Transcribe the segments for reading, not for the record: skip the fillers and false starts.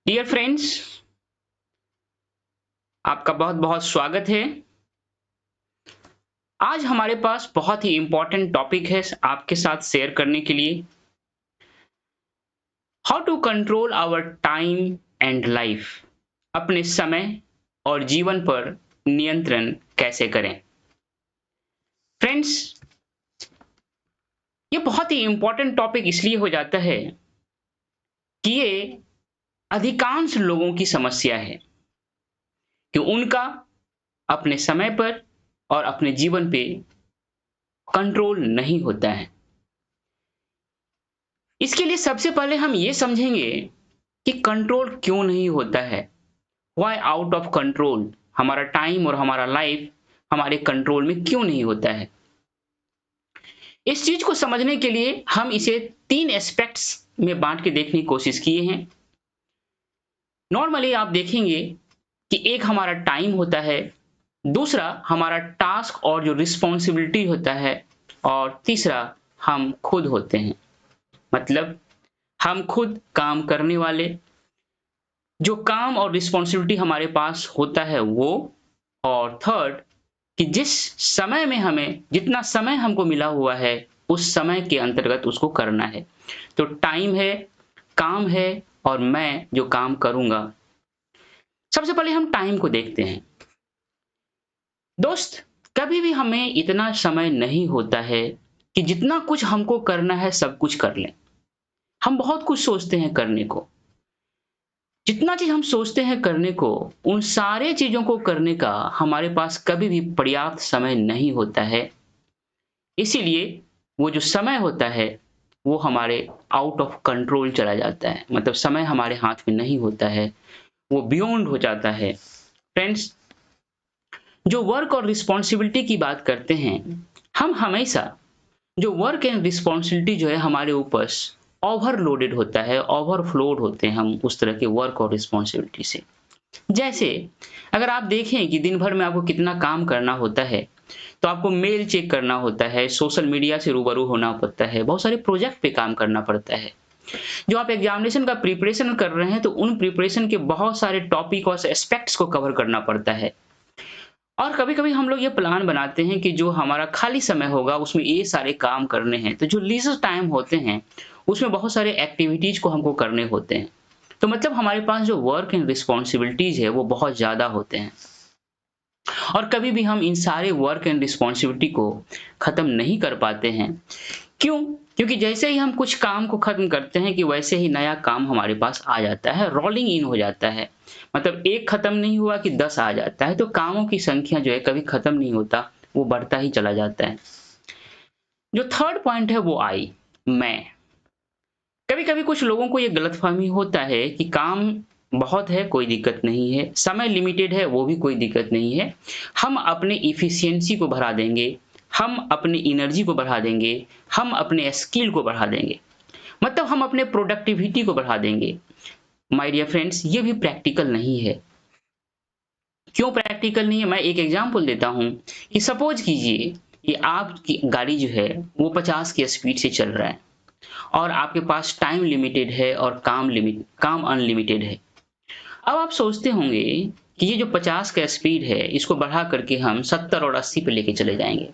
Dear friends, आपका बहुत बहुत स्वागत है। आज हमारे पास बहुत ही इम्पोर्टेंट टॉपिक है आपके साथ शेयर करने के लिए। How to control our time and life. अपने समय और जीवन पर नियंत्रण कैसे करें। फ्रेंड्स, ये बहुत ही इम्पोर्टेंट टॉपिक इसलिए हो जाता है कि ये अधिकांश लोगों की समस्या है कि उनका अपने समय पर और अपने जीवन पे कंट्रोल नहीं होता है। इसके लिए सबसे पहले हम ये समझेंगे कि कंट्रोल क्यों नहीं होता है। व्हाई आउट ऑफ कंट्रोल, हमारा टाइम और हमारा लाइफ हमारे कंट्रोल में क्यों नहीं होता है। इस चीज को समझने के लिए हम इसे 3 एस्पेक्ट्स में बांट के देखने की कोशिश किए हैं। नॉर्मली आप देखेंगे कि एक हमारा टाइम होता है, दूसरा हमारा टास्क और जो रिस्पॉन्सिबिलिटी होता है, और तीसरा हम खुद होते हैं। मतलब हम खुद काम करने वाले, जो काम और रिस्पॉन्सिबिलिटी हमारे पास होता है वो, और थर्ड कि जिस समय में हमें जितना समय हमको मिला हुआ है उस समय के अंतर्गत उसको करना है। तो टाइम है, काम है, और मैं जो काम करूंगा। सबसे पहले हम टाइम को देखते हैं। दोस्त, कभी भी हमें इतना समय नहीं होता है कि जितना कुछ हमको करना है सब कुछ कर लें। हम बहुत कुछ सोचते हैं करने को। जितना चीज हम सोचते हैं करने को, उन सारे चीजों को करने का हमारे पास कभी भी पर्याप्त समय नहीं होता है। इसीलिए वो जो समय होता है वो हमारे आउट ऑफ कंट्रोल चला जाता है। मतलब समय हमारे हाथ में नहीं होता है, वो बियॉन्ड हो जाता है। फ्रेंड्स, जो वर्क और रिस्पॉन्सिबिलिटी की बात करते हैं, हम हमेशा जो वर्क एंड रिस्पॉन्सिबिलिटी जो है हमारे ऊपर ओवरलोडेड होता है, ओवरफ्लोड होते हैं हम उस तरह के वर्क और रिस्पॉन्सिबिलिटी से। जैसे अगर आप देखें कि दिन भर में आपको कितना काम करना होता है, तो आपको मेल चेक करना होता है, सोशल मीडिया से रूबरू होना पड़ता है, बहुत सारे प्रोजेक्ट पे काम करना पड़ता है। जो आप एग्जामिनेशन का प्रिपरेशन कर रहे हैं तो उन प्रिपरेशन के बहुत सारे टॉपिक और एस्पेक्ट्स को कवर करना पड़ता है। और कभी-कभी हम लोग ये प्लान बनाते हैं कि जो हमारा खाली समय होगा उसमें ये सारे काम करने हैं, तो जो लीजर टाइम होते हैं उसमें बहुत सारे एक्टिविटीज को हमको करने होते हैं। तो मतलब हमारे पास जो वर्क एंड रिस्पॉन्सिबिलिटीज है वो बहुत ज्यादा होते हैं, और कभी भी हम इन सारे वर्क एंड रिस्पॉन्सिबिलिटी को खत्म नहीं कर पाते हैं। क्यों? क्योंकि जैसे ही हम कुछ काम को खत्म करते हैं कि वैसे ही नया काम हमारे पास आ जाता है, रोलिंग इन हो जाता है। मतलब एक खत्म नहीं हुआ कि 10 आ जाता है, तो कामों की संख्या जो है कभी खत्म नहीं होता, वो बढ़ता ही चला जाता है। जो थर्ड पॉइंट है वो आई, मैं। कभी-कभी कुछ लोगों को ये गलतफहमी होता है कि काम बहुत है, कोई दिक्कत नहीं है, समय लिमिटेड है, वो भी कोई दिक्कत नहीं है। हम अपने एफिशिएंसी को बढ़ा देंगे, हम अपनी एनर्जी को बढ़ा देंगे, हम अपने स्किल को बढ़ा देंगे, मतलब हम अपने प्रोडक्टिविटी को बढ़ा देंगे। माय डियर फ्रेंड्स, ये भी प्रैक्टिकल नहीं है। क्यों प्रैक्टिकल नहीं है? मैं एक एग्जांपल देता हूँ कि सपोज कीजिए कि आपकी गाड़ी जो है वो 50 की स्पीड से चल रहा है, और आपके पास टाइम लिमिटेड है और काम अनलिमिटेड है। अब आप सोचते होंगे कि ये जो 50 का स्पीड है इसको बढ़ा करके हम 70 और 80 पे लेके चले जाएंगे।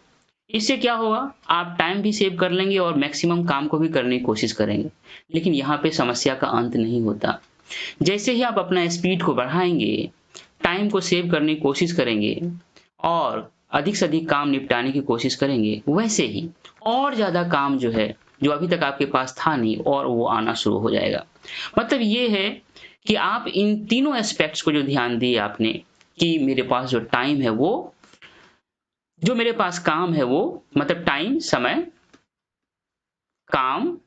इससे क्या होगा? आप टाइम भी सेव कर लेंगे और मैक्सिमम काम को भी करने की कोशिश करेंगे। लेकिन यहाँ पे समस्या का अंत नहीं होता। जैसे ही आप अपना स्पीड को बढ़ाएंगे, टाइम को सेव करने की कोशिश करेंगे और अधिक से अधिक काम निपटाने की कोशिश करेंगे, वैसे ही और ज़्यादा काम जो है, जो अभी तक आपके पास था नहीं, और वो आना शुरू हो जाएगा। मतलब ये है कि आप इन तीनों एस्पेक्ट्स को जो ध्यान दिए आपने कि मेरे पास जो टाइम है वो, जो मेरे पास काम है वो, मतलब टाइम, समय, काम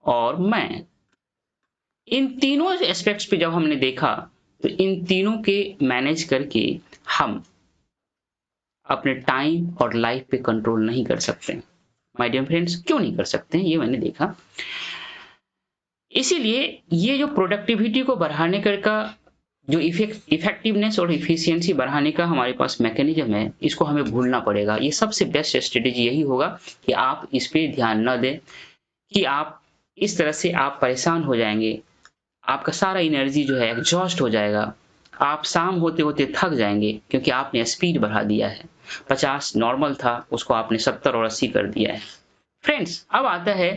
और मैं, इन तीनों एस्पेक्ट्स पे जब हमने देखा तो इन तीनों के मैनेज करके हम अपने टाइम और लाइफ पे कंट्रोल नहीं कर सकते। माय डियर फ्रेंड्स, क्यों नहीं कर सकते हैं ये मैंने देखा। इसीलिए ये जो प्रोडक्टिविटी को बढ़ाने का जो इफेक्टिवनेस और एफिशिएंसी बढ़ाने का हमारे पास मैकेनिज्म है, इसको हमें भूलना पड़ेगा। ये सबसे बेस्ट स्ट्रेटेजी यही होगा कि आप इस पे ध्यान न दें, कि आप इस तरह से आप परेशान हो जाएंगे, आपका सारा एनर्जी जो है एग्जॉस्ट हो जाएगा। आप शाम होते होते थक जाएंगे क्योंकि आपने स्पीड बढ़ा दिया है। 50 नॉर्मल था, उसको आपने 70 और 80 कर दिया है। फ्रेंड्स, अब आता है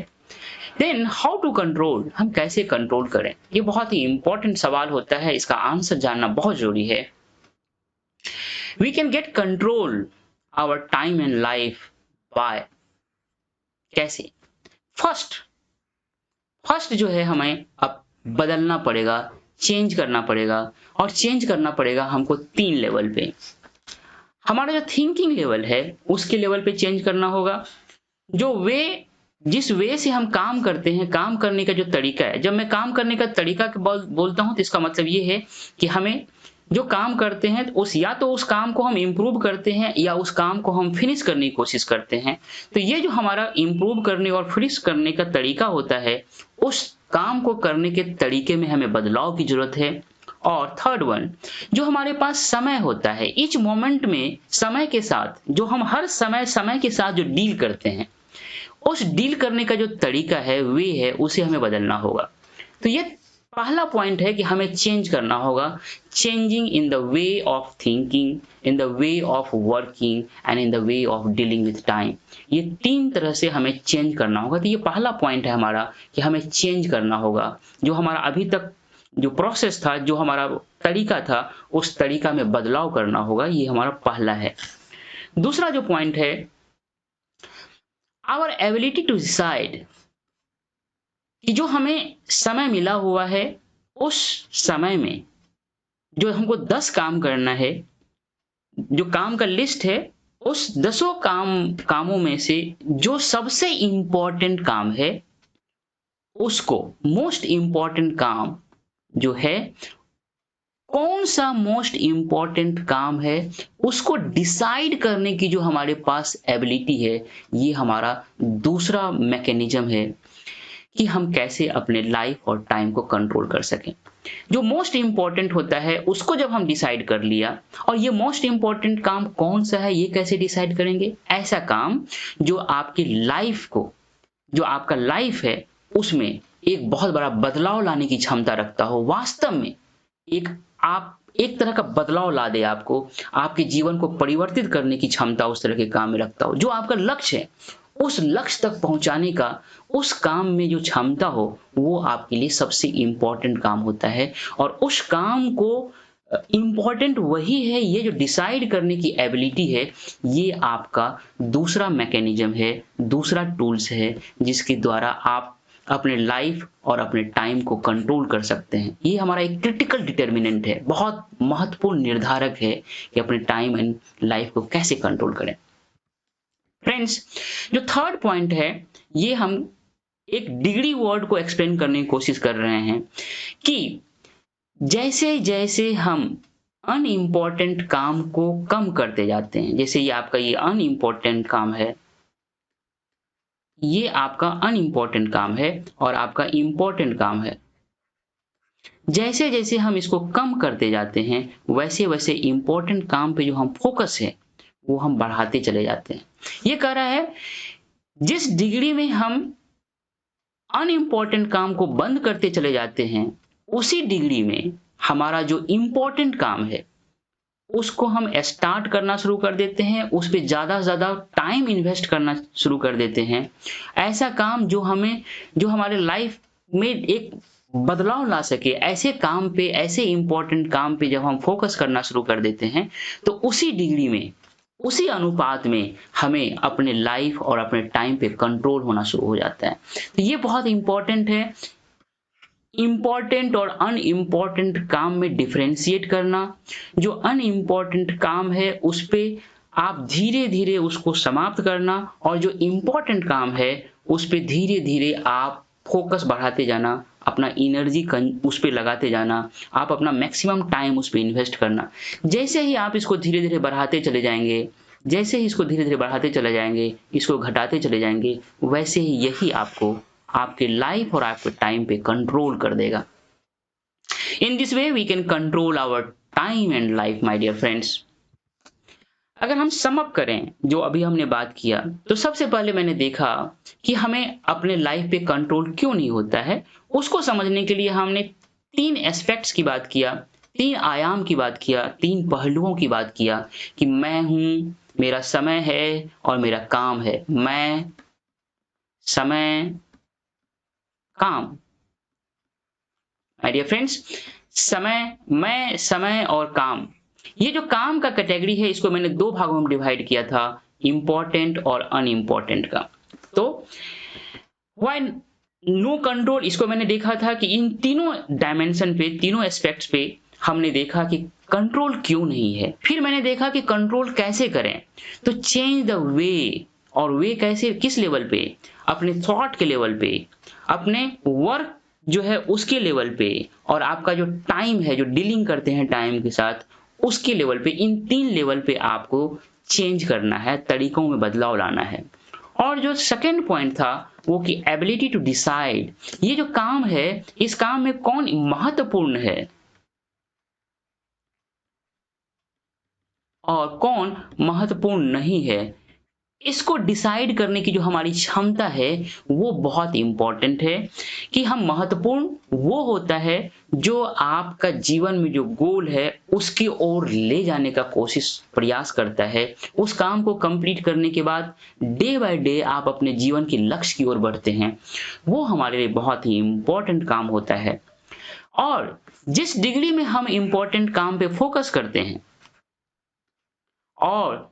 देन हाउ टू कंट्रोल, हम कैसे कंट्रोल करें। ये बहुत ही इंपॉर्टेंट सवाल होता है, इसका आंसर जानना बहुत जरूरी है। We can get control our time and life by, कैसे? फर्स्ट फर्स्ट जो है हमें अब बदलना पड़ेगा, चेंज करना पड़ेगा। और चेंज करना पड़ेगा हमको 3 लेवल पे। हमारा जो थिंकिंग लेवल है उसके लेवल पे चेंज करना होगा। जो वे जिस वे से हम काम करते हैं, काम करने का जो तरीका है, जब मैं काम करने का तरीका के बोलता हूं तो इसका मतलब ये है कि हमें जो काम करते हैं उस या तो उस काम को हम इम्प्रूव करते हैं या उस काम को हम फिनिश करने की कोशिश करते हैं। तो ये जो हमारा इम्प्रूव करने और फिनिश करने का तरीका होता है, उस काम को करने के तरीके में हमें बदलाव की जरूरत है। और थर्ड वन, जो हमारे पास समय होता है, ईच मोमेंट में समय के साथ जो हम हर समय समय के साथ जो डील करते हैं, उस डील करने का जो तरीका है, वे है, उसे हमें बदलना होगा। तो ये पहला पॉइंट है कि हमें चेंज करना होगा। Changing in the way of thinking, in the way of working and in the way of dealing with time. ये 3 तरह से हमें चेंज करना होगा। तो ये पहला पॉइंट है हमारा कि हमें चेंज करना होगा। जो हमारा अभी तक जो प्रोसेस था, जो हमारा तरीका था, उस तरीका में बदलाव करना होगा। ये हमारा पहला है। दूसरा जो पॉइंट है, आवर एबिलिटी टू डिसाइड, कि जो हमें समय मिला हुआ है, उस समय में जो हमको 10 काम करना है, जो काम का लिस्ट है, उस 10 कामों में से जो सबसे इंपॉर्टेंट काम है, उसको मोस्ट इंपॉर्टेंट काम जो है, कौन सा मोस्ट इंपॉर्टेंट काम है, उसको डिसाइड करने की जो हमारे पास एबिलिटी है, ये हमारा दूसरा मैकेनिज्म है कि हम कैसे अपने लाइफ और टाइम को कंट्रोल कर सकें। जो मोस्ट इंपॉर्टेंट होता है उसको जब हम डिसाइड कर लिया, और ये मोस्ट इंपॉर्टेंट काम कौन सा है ये कैसे डिसाइड करेंगे? ऐसा काम जो आपकी लाइफ को, जो आपका लाइफ है, उसमें एक बहुत बड़ा बदलाव लाने की क्षमता रखता हो। वास्तव में आप एक तरह का बदलाव ला दे, आपको आपके जीवन को परिवर्तित करने की क्षमता उस तरह के काम में रखता हो। जो आपका लक्ष्य है, उस लक्ष्य तक पहुंचाने का उस काम में जो क्षमता हो, वो आपके लिए सबसे इंपॉर्टेंट काम होता है। और उस काम को इंपॉर्टेंट वही है, ये जो डिसाइड करने की एबिलिटी है, ये आपका दूसरा मैकेनिज्म है, दूसरा टूल्स है, जिसके द्वारा आप अपने लाइफ और अपने टाइम को कंट्रोल कर सकते हैं। ये हमारा एक क्रिटिकल डिटर्मिनेंट है, बहुत महत्वपूर्ण निर्धारक है कि अपने टाइम एंड लाइफ को कैसे कंट्रोल करें। फ्रेंड्स, जो थर्ड पॉइंट है, ये हम एक डिग्री वर्ड को एक्सप्लेन करने की कोशिश कर रहे हैं कि जैसे जैसे हम अनइम्पॉर्टेंट काम को कम करते जाते हैं, जैसे ये आपका ये अनइम्पॉर्टेंट काम है, ये आपका अनइम्पॉर्टेंट काम है और आपका इम्पॉर्टेंट काम है, जैसे जैसे हम इसको कम करते जाते हैं, वैसे वैसे इम्पॉर्टेंट काम पे जो हम फोकस है वो हम बढ़ाते चले जाते हैं। ये कह रहा है जिस डिग्री में हम अनइम्पॉर्टेंट काम को बंद करते चले जाते हैं, उसी डिग्री में हमारा जो इम्पॉर्टेंट काम है उसको हम स्टार्ट करना शुरू कर देते हैं, उस पे ज़्यादा से ज़्यादा टाइम इन्वेस्ट करना शुरू कर देते हैं। ऐसा काम जो हमारे लाइफ में एक बदलाव ला सके, ऐसे काम पे, ऐसे इम्पॉर्टेंट काम पे जब हम फोकस करना शुरू कर देते हैं, तो उसी डिग्री में, उसी अनुपात में हमें अपने लाइफ और अपने टाइम पे कंट्रोल होना शुरू हो जाता है। तो ये बहुत इंपॉर्टेंट है, इम्पॉर्टेंट और अनइम्पॉर्टेंट काम में डिफरेंशिएट करना। जो अनइम्पॉर्टेंट काम है उस पे आप धीरे धीरे उसको समाप्त करना, और जो इम्पॉर्टेंट काम है उस पे धीरे धीरे आप फोकस बढ़ाते जाना, अपना एनर्जी उस पे लगाते जाना, आप अपना मैक्सिमम टाइम उस पे इन्वेस्ट करना। जैसे ही आप इसको धीरे धीरे बढ़ाते चले जाएंगे, जैसे ही इसको धीरे धीरे बढ़ाते चले जाएंगे, इसको घटाते चले जाएंगे, वैसे ही यही आपको आपके लाइफ और आपके टाइम पे कंट्रोल कर देगा। In this way we can control our time and life, my dear friends. अगर हम सम अप करें जो अभी हमने बात किया, तो सबसे पहले मैंने देखा कि हमें अपने लाइफ पे कंट्रोल क्यों नहीं होता है। उसको समझने के लिए हमने 3 एस्पेक्ट्स की बात किया, 3 आयाम की बात किया, 3 पहलुओं की बात किया कि मैं हूँ, मेरा समय है और मेरा काम है। मैं, समय, काम। माय डियर फ्रेंड्स, मैं, समय और काम। ये जो काम का कैटेगरी है इसको मैंने 2 भागों में डिवाइड किया था, इम्पोर्टेंट और अनइम्पोर्टेंट का। तो व्हाई नो कंट्रोल, इसको मैंने देखा था कि इन तीनों डायमेंशन पे, तीनों एस्पेक्ट्स पे हमने देखा कि कंट्रोल क्यों नहीं है। फिर मैंने देखा कि कंट्रोल कैसे करें, तो चेंज द वे। और वे कैसे, किस लेवल पे? अपने थॉट के लेवल पे, अपने वर्क जो है उसके लेवल पे, और आपका जो टाइम है, जो डीलिंग करते हैं टाइम के साथ, उसके लेवल पे। इन 3 लेवल पे आपको चेंज करना है, तरीकों में बदलाव लाना है। और जो सेकंड पॉइंट था वो कि एबिलिटी टू डिसाइड, ये जो काम है इस काम में कौन महत्वपूर्ण है और कौन महत्वपूर्ण नहीं है, इसको डिसाइड करने की जो हमारी क्षमता है वो बहुत इम्पोर्टेंट है। कि हम महत्वपूर्ण वो होता है जो आपका जीवन में जो गोल है उसकी ओर ले जाने का कोशिश प्रयास करता है। उस काम को कंप्लीट करने के बाद डे बाय डे आप अपने जीवन के लक्ष्य की ओर बढ़ते हैं, वो हमारे लिए बहुत ही इम्पोर्टेंट काम होता है। और जिस डिग्री में हम इम्पोर्टेंट काम पे फोकस करते हैं और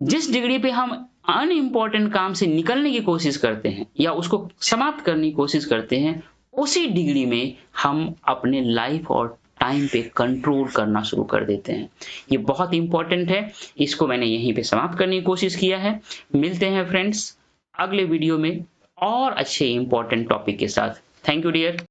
जिस डिग्री पे हम अनइम्पोर्टेंट काम से निकलने की कोशिश करते हैं या उसको समाप्त करने की कोशिश करते हैं, उसी डिग्री में हम अपने लाइफ और टाइम पे कंट्रोल करना शुरू कर देते हैं। ये बहुत इम्पोर्टेंट है, इसको मैंने यहीं पे समाप्त करने की कोशिश किया है। मिलते हैं फ्रेंड्स अगले वीडियो में और अच्छे इम्पोर्टेंट टॉपिक के साथ। Thank you dear.